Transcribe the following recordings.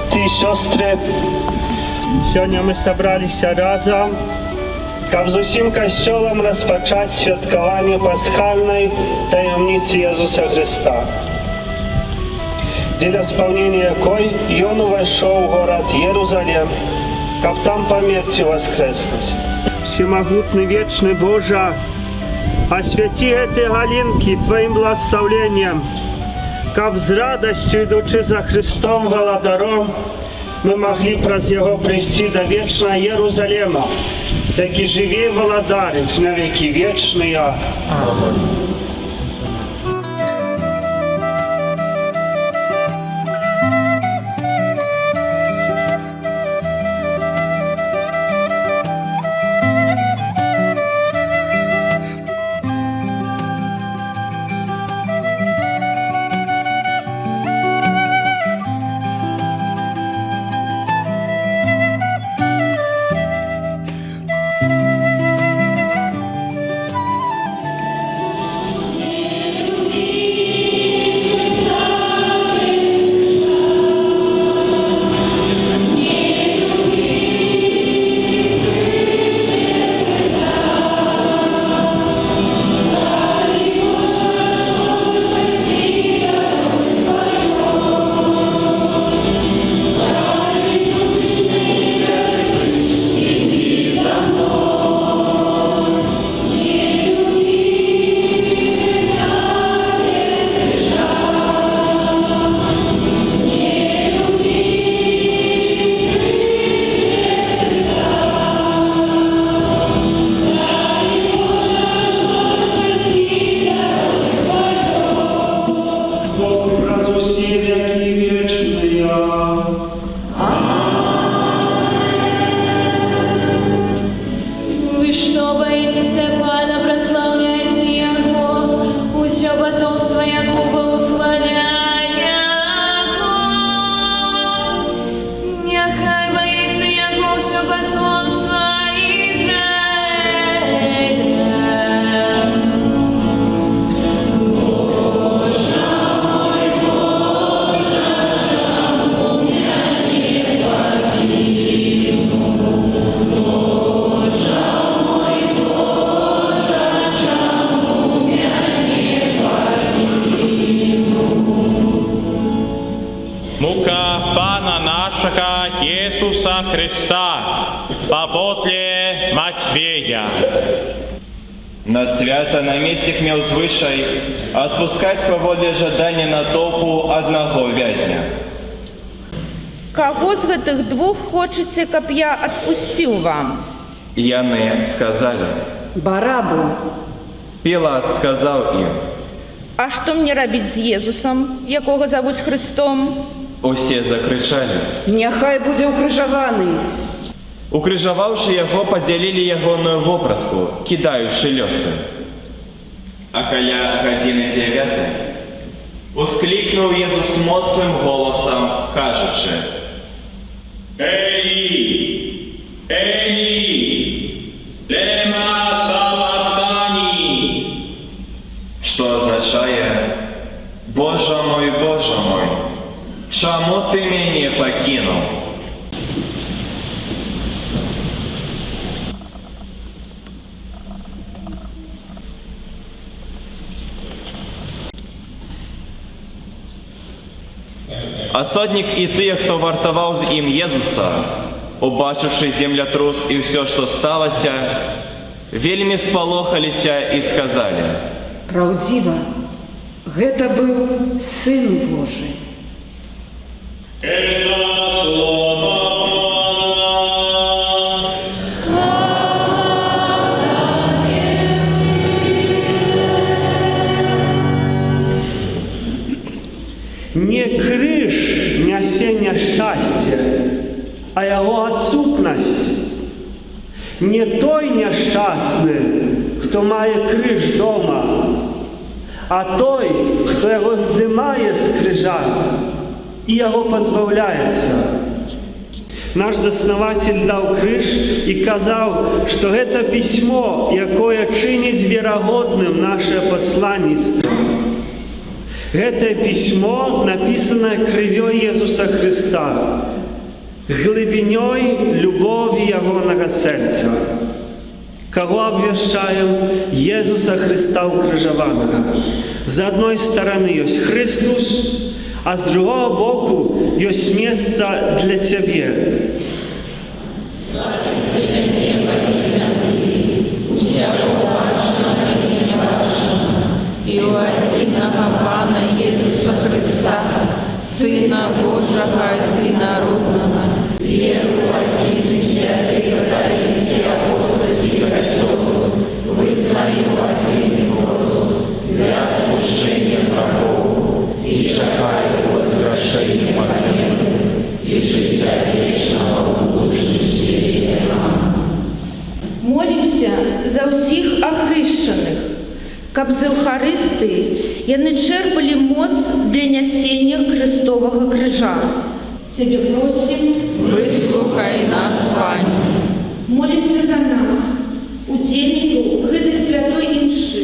Браты і сёстры, сёння мы сабраліся разам, каб з усім касцёлам распачаць святкаванне пасхальнай таямніцы Езуса Христа, дзеля спаўнення якой Ён увайшоў у горад Єрусалим, каб там памерці воскреснуць. Всемагутны вечны Божа, асвяці гэтыя галінкі Тваім благословеннем, каб з радасцю, ідучы за Христом Валадаром, мы маглі праз Яго прыйсці да вечнага Єрусалима, які жыве і валадарыць на векі вечныя. Аминь. Ісуса Христа, поводле Матвея. На свято наместник меў звычай адпускаць паводле жадання натоўпу аднаго вязня. Каго з гэтых двух хочаце, каб я адпусціў вам? Яны сказалі: Барабу. Пілат сказаў ім: А што мне рабіць з Езусам, якога завуць Христом? Усе закрычалі: Няхай будзе укрыжаваны. Укрыжаваўшы яго, падзялілі ягоную вопратку, кідаючы лёсы. А каля гадзіны 9 усклікнуў Езус моцным голасам, кажучы: Ели, Ели, лема сабахтани. Што азначае: Божа мой, чаму ты мяне пакінуў? А сотнік і тыя, хто вартаваў з ім Езуса, убачыўшы землятрус і ўсё, што сталася, вельмі спалохаліся і сказалі: Праўдзіва, Гэта быў Сын Божий. Это слово Не крыж нясе няшчасце, а яго адсутнасць. Не той няшчасны, хто мае крыж дома, а той, хто яго здымае з крыжа і яго пазбаўляецца. Наш заснаватель даў крыж і казаў, што гэта пісьмо, якое чыніць верагодным нашае пасланніцтва. Гэтае пісьмо напісанае крывёй Езуса Христа, глыбінёй любові ягонага сэрца. Каго абвяшчаем? Езуса Христа укрыжаванага. З адной стараны ёсць Христус, а з другого боку ёсць месца для цябе. І у адзінага Пана Єсуса Христа, Сина Божого Одинородного, веру один и святый католический апостольский Костел, вызнаю один голос для отпущения грехов и чекаю возвращения момента и життя вечного в будущем свете. Молімся за ўсіх ахрышчаных, каб з Еўхарыстыі яны чэрпалі моц для нясення Христовага крыжа. Цябе просім, Выслухай нас, Пане. молімся за нас, удзельнікаў гэтай святой імшы,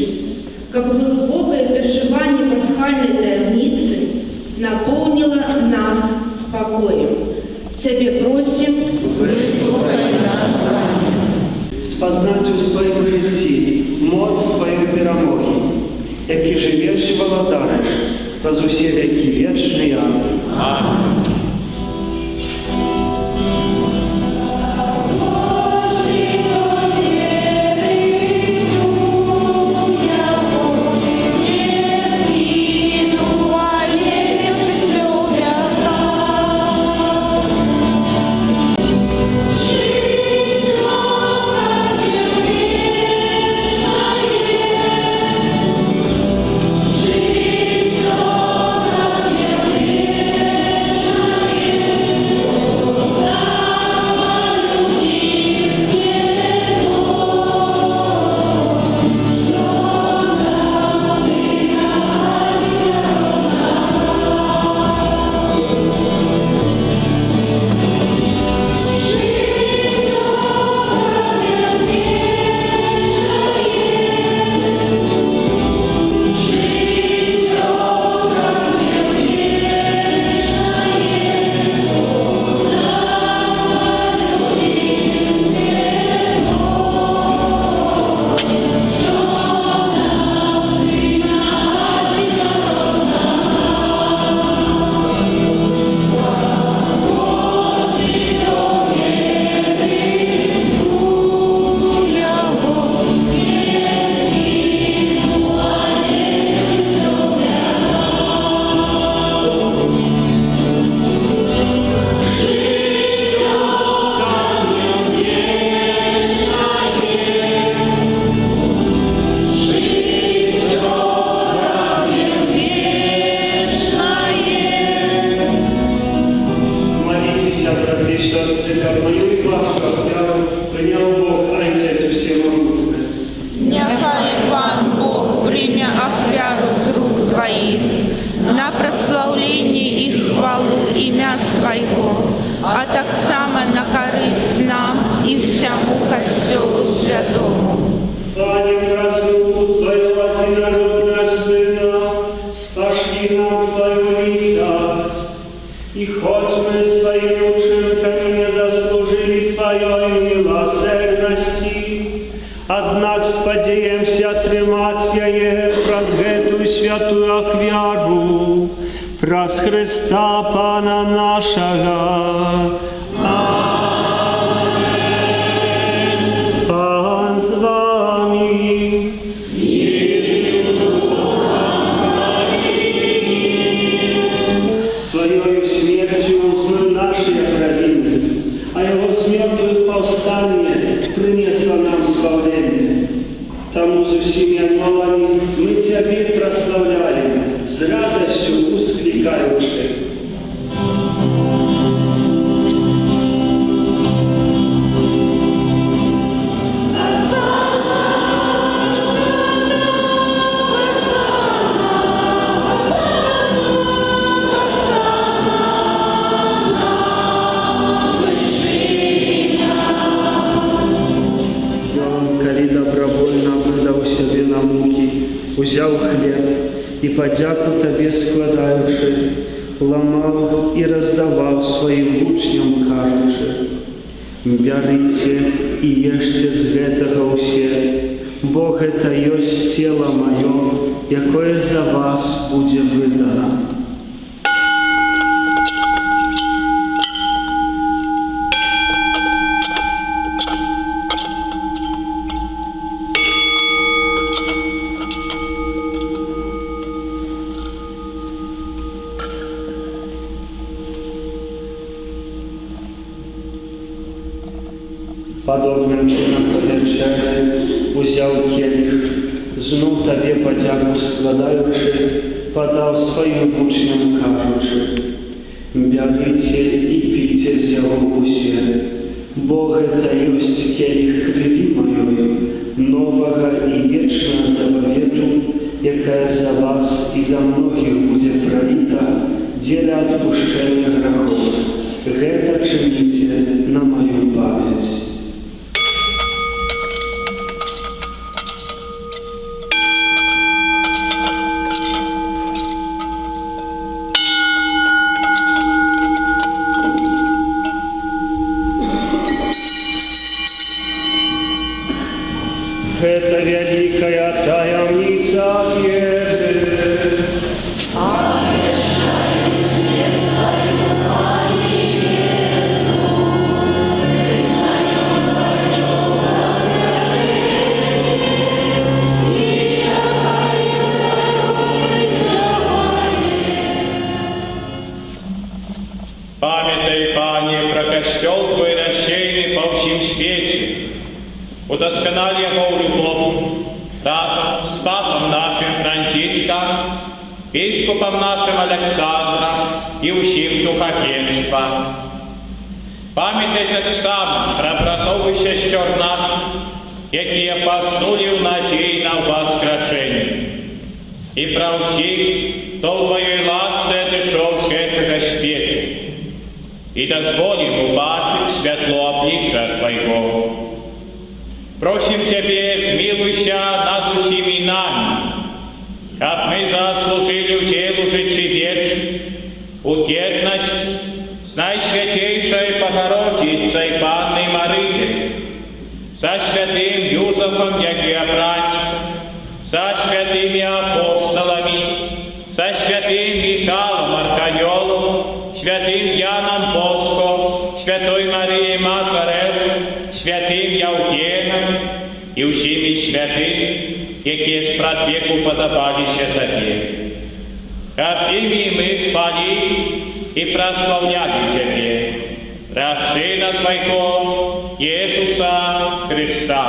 каб глыбокае перажыванне пасхальнай таямніцы напоўніла нас спакоем. Цябе просім, Выслухай нас, Пане. Спазнаць у сваім жыцці моц тваёй перамогі, які жывеш і валадарыш праз усе векі вечныя. Аминь. на прославление и хвалу имя Своего, а так само на корысть нам и всему Костелу Святому. Станем празднику Твоего Одинородного Сына, спашли нам Твою милость, и хоть мы своими учинками не заслужили Твоей милосердности, однак сподеемся отрымать яе праз гэтую святую ахвяру, праз Христа Пана нашего. Аминь. Пан з вами. і подяку Тобі складаючи, ламав і роздавав своїм учням, кажучи: «Берите і ешьте з гэтага усе, бо гэта ёсць цела маё, якое за вас будзе выдано». Подобным чином по вечері узяв келих, знов Тобі подяку складаючи, подав своїм учням, кажучи: «Берите і пійте з його усе, бо гэта ёсць келих крові моєї, нового і вічного заповіту, якая за вас і за многих буде пролита для відпущення грехов. Гэта чините на мою пам'ять». Это великая таямница веры. Памятай, Пане, про костел Твой рассеянный по всем свете, удосконали его любовь, разом с папом нашим Франциском, епископом нашим Александром и усім духовенства. Памятай так само про братов и сестер наших, якія поснули в надії на воскрешення. І про всіх, хто в Твоїй ласці одійшов з гэтага світу. І дозволим убачить світло обличчя Твоего. Просим Тебе, змилуйся над усіми нами, как мы заслужили в делу житті вечной, уверенность с Найсвятейшей Богородицей Панной Марией, со святым Юзефом Ягиопранником, со святыми апостолами, со святым Михаилом Архангелом, святым Яном Боско, святой Марией Мацарев, святым Евгеном и усіми святыми, які з пратвеку подобалися Тобі. Ко всеми мы хвалили и прославляли Тебе, про Сына Твоего, Иисуса Христа.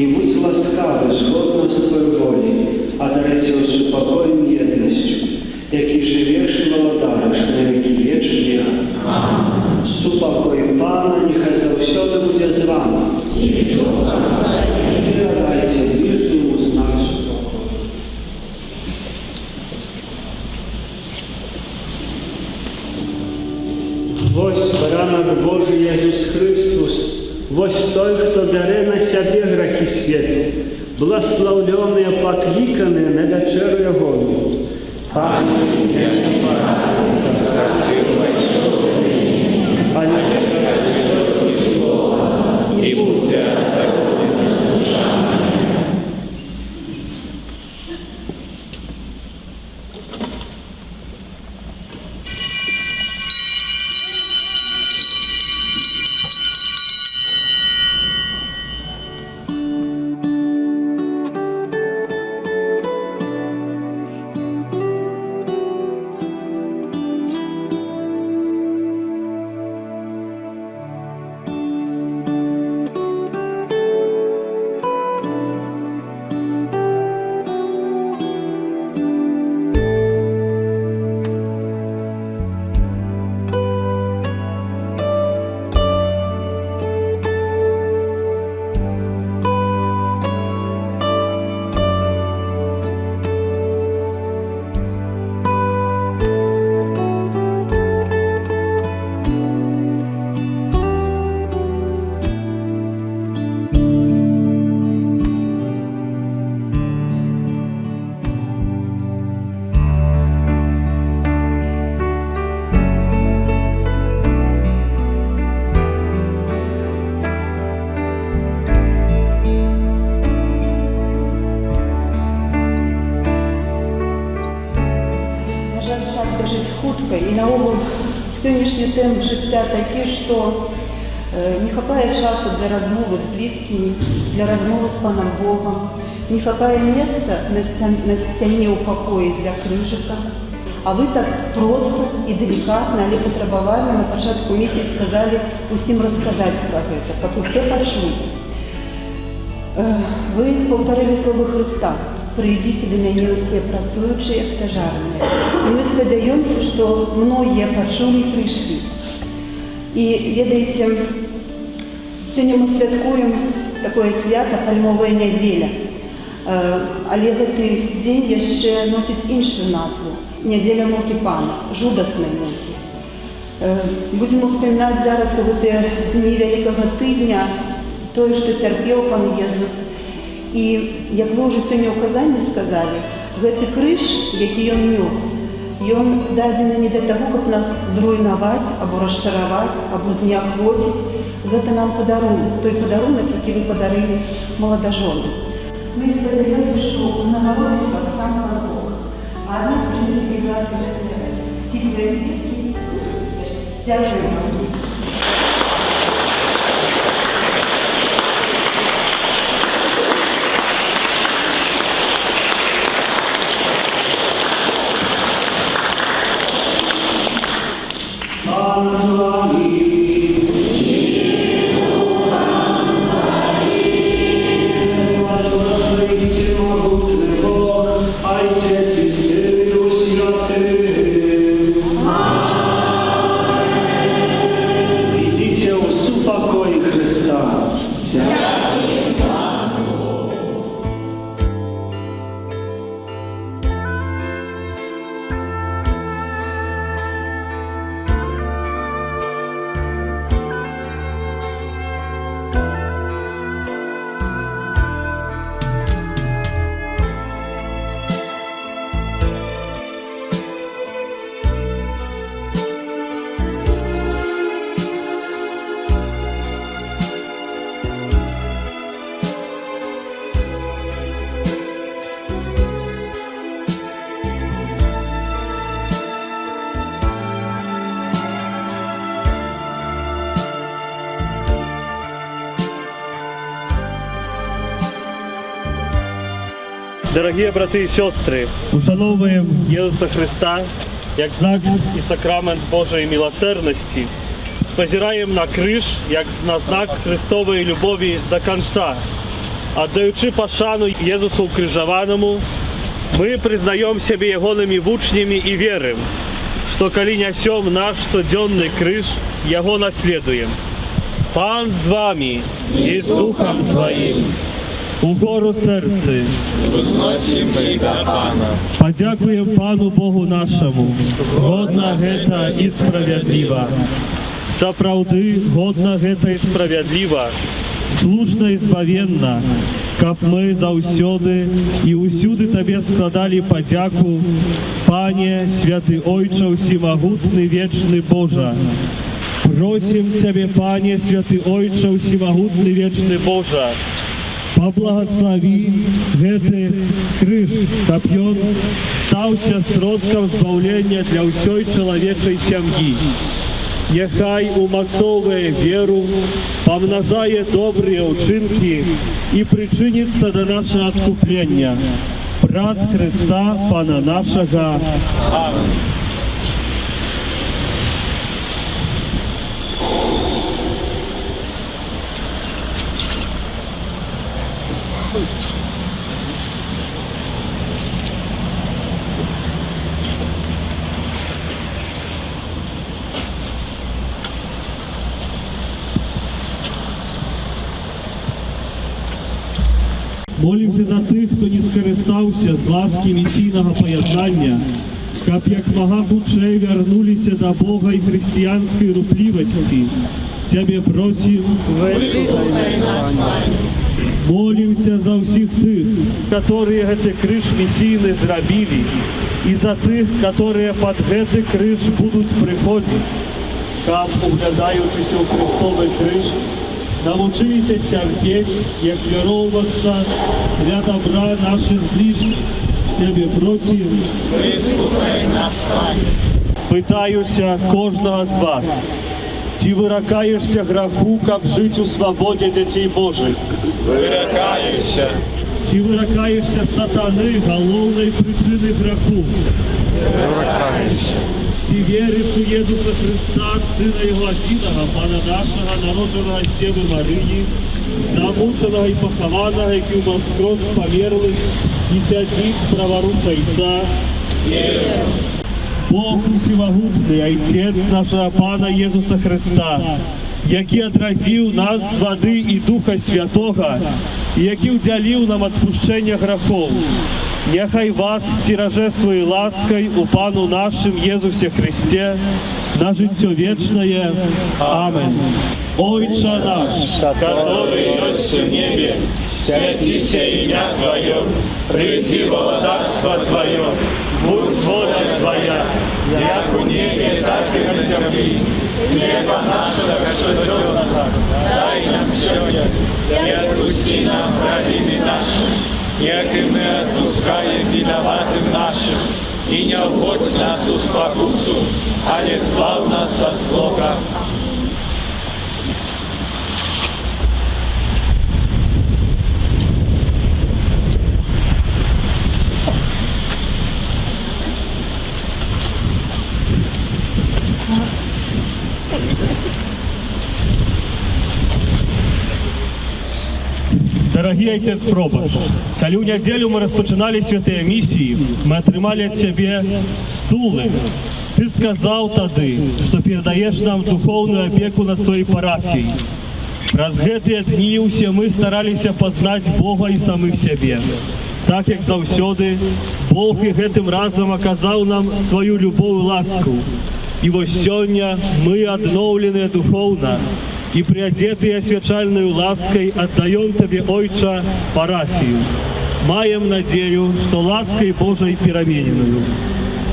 и будь ласкавый згодно з Твоєю волі, а даруйте супокоєм єдністю, який живеш і молодаєш на віки вічні. Супокой Пана нехай завсёды буде з вами. І передайте ближньому знак супокою. Вось баранок Божий Єсус Христос, вось той, хто бере сябе грахі свету, благословленные, покликанные на вечеру Ягону. Пане, я не порадую, как ты войшов в меня, а не скажи только слово, и будь осторожен, душа моя. І наогул сьогоднішні теми життя такі, що не хапає часу для розмови з близькими, для розмови з Паном Богом, не хапає місця на стіні у покої для книжика. А ви так просто і делікатно, але потребували на початку місяця сказали усім розказати про це, як усі почули. Ви повторили слово Христа. «Прийдіть до мене усі працюючі, як тяжарні». І ми сподіваємося, що многі почули і прийшли. І, ведаєте, сьогодні ми святкуємо таке свято Пальмова неділя. Але в цей день ще носить іншу назву – неділя муки Пана, жудасної муки. Будемо вспоминати зараз у ці дні Великого Тижня те, що терпів Пан Ісус. І, як ви вже сьогодні у Казані сказали, цей криш, який Він нес, він дадений не для того, щоб нас зруйнувати, або розчарувати, або знеохотити. Це нам подарунок, той подарунок, який ви подарили молодоженам. Ми сподіваємося, що узнавалось вас сам Бог. А одна з принципів власних стиглої вітки – тяжкої води. Пан з вами. Возглашай всемогутний Бог, Отець і Син і Дух Святий. Ідіть у супокої Христа. Дорогі брати і сестри, ушановуємо Ісуса Христа як знак і сакрамент Божої милосердності. Спозираємо на криш як на знак Христової любові до кінця. Отдаючи пошану Ісусу укрижованому, ми признаємо себе Йогоними учнями і віримо, що коли несем наш щоденний криш, Його наслідуємо. Пан з вами і з Духом Твоїм. Угору серце. Возносим до Пана. Подякуємо Пану Богу нашому. Годна гета і справедлива. Сапраўды годна гета і справедлива. слушна і збавенна, каб мы заўсёды і ўсюды Табе складалі падзяку, Пане, святы Ойча, усімагутны, вечны Божа. Просім Цябе, Пане, святы Ойча, усімагутны, вечны Божа, паблагаславі гэты крыж, каб ён стаўся сродкам збаўлення для ўсёй чалавечай сям'і. Няхай умацоўвае веру, памнажае добрыя ўчынкі і прычыніцца да нашага адкуплення. Праз Христа, Пана нашага. Амин. Молімся за тих, хто не скористався з ласки місійного поєднання, каб як мага хутчэй вярнуліся до Бога і християнської рупливості. Тебе просим, Выслухай нас, Пане. молимся за всіх тих, которые гэты крыж місійны зрабілі, і за тих, которые под гэты крыж будуть приходить, каб, углядаючыся ў Христовый крыж, навучилися терпеть, як віровуватися для добра наших ближніх. Тебе просим, Выслухай нас, Пане. питаюся кожного з вас, ці виракаєшся граху, каб жити у свободі дітей Божих? Выракаюся. Ці виракаєшся сатани, головної причини граху? Выракаюся. Ці віриш у Єсуса Христа, Сина Його Одиного, Пана нашого, народженого з Діви Марії, замученого і похованого, який воскрес з померлих і сядить праворуч Отця. Бог усемогутний, Отець нашого Пана Єсуса Христа, який отрадив нас з води і Духа Святого, і який уділив нам відпущення грехов. Нехай вас стираже своей лаской у Пану нашим Езусе Христе на життя вечное. Амин. Ойче наш, Который есть в небе, святися имя Твое, приди володарство Твое, будь воля Твоя, як у небе, так и на земле. Хлеба нашего каждодневного дай нам сегодня, и отпусти нам провины наши, як и мы отпускаем виноватым нашим, и не вводь нас в спокусу, а не избавь нас от злого. Дорогі Отець Пробач, коли у неділю ми розпочинали святые місії, ми отримали от Тебе стули. Ты сказал тоді, що передаєш нам духовну опеку над своєю парафією. Раз гэтыя дні усе мы старалися познать Бога і самих себе. Так як заўсёды, Бог і гэтым разом оказал нам свою любовь и ласку. І вось сёння мы адноўленыя духовно и приодетые освячальной лаской отдаем Тебе, Ойче, парафию. Маем надею, что лаской Божией перемененную.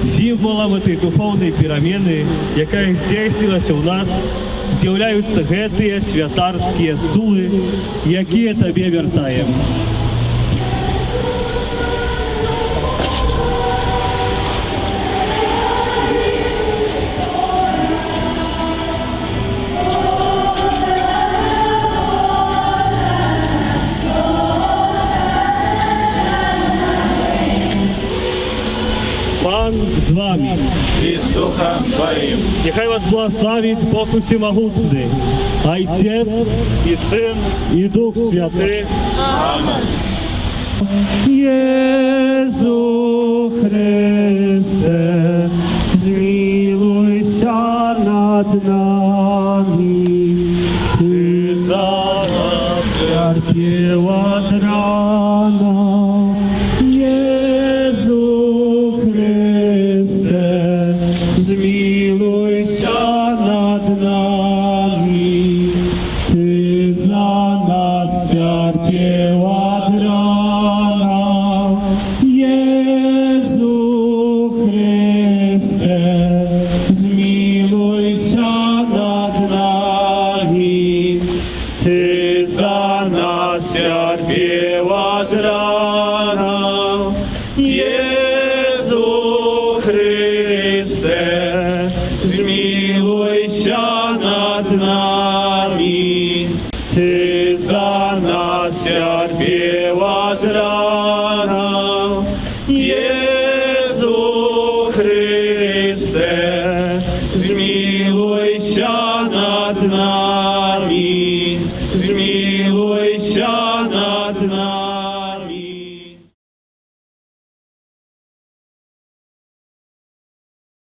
Символом этой духовной перемены, якая здійснилася у нас, з'являються гэтыя святарские стулы, якія Тебе вертаем. Пан з вами. И с Духом Твоим. Нехай вас благословит Бог Усемогутний, Отец и Сын и Дух Святый. Аминь. Єзу Христе, змилуйся над нами, Ти за нас терпів од рана. Єзу Христе, змилуйся над нами, Ти за нас cierpiał od rana. Jezu Chryste, zmiłuj się nad nami. Ty za nas cierpiał od rana. Jezu Chryste, zmiłuj się nad nami. Ty za nas cierpiał od rana. Jezu Chryste, zmiłuj się nad nami. Zmiłuj się